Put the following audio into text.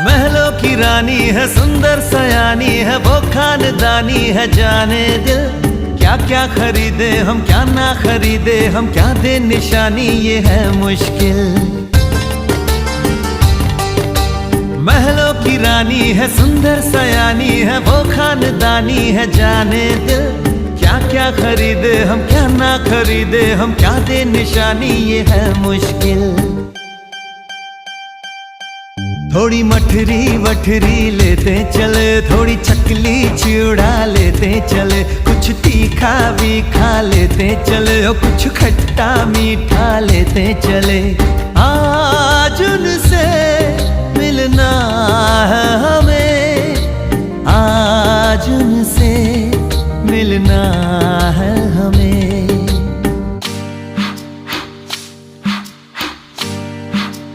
महलों की रानी है, सुंदर सयानी है, वो खानदानी है जाने दिल। क्या क्या खरीदे हम, क्या ना खरीदे हम, क्या दे निशानी, ये है मुश्किल। महलों की रानी है, सुंदर सयानी है, वो खानदानी है जाने दिल। क्या क्या खरीदे हम, क्या ना खरीदे हम, क्या दे निशानी, ये है मुश्किल। थोड़ी मठरी वठरी लेते चले, थोड़ी चकली चिड़ा लेते चले, कुछ तीखा भी खा लेते चले और कुछ खट्टा मीठा लेते चले।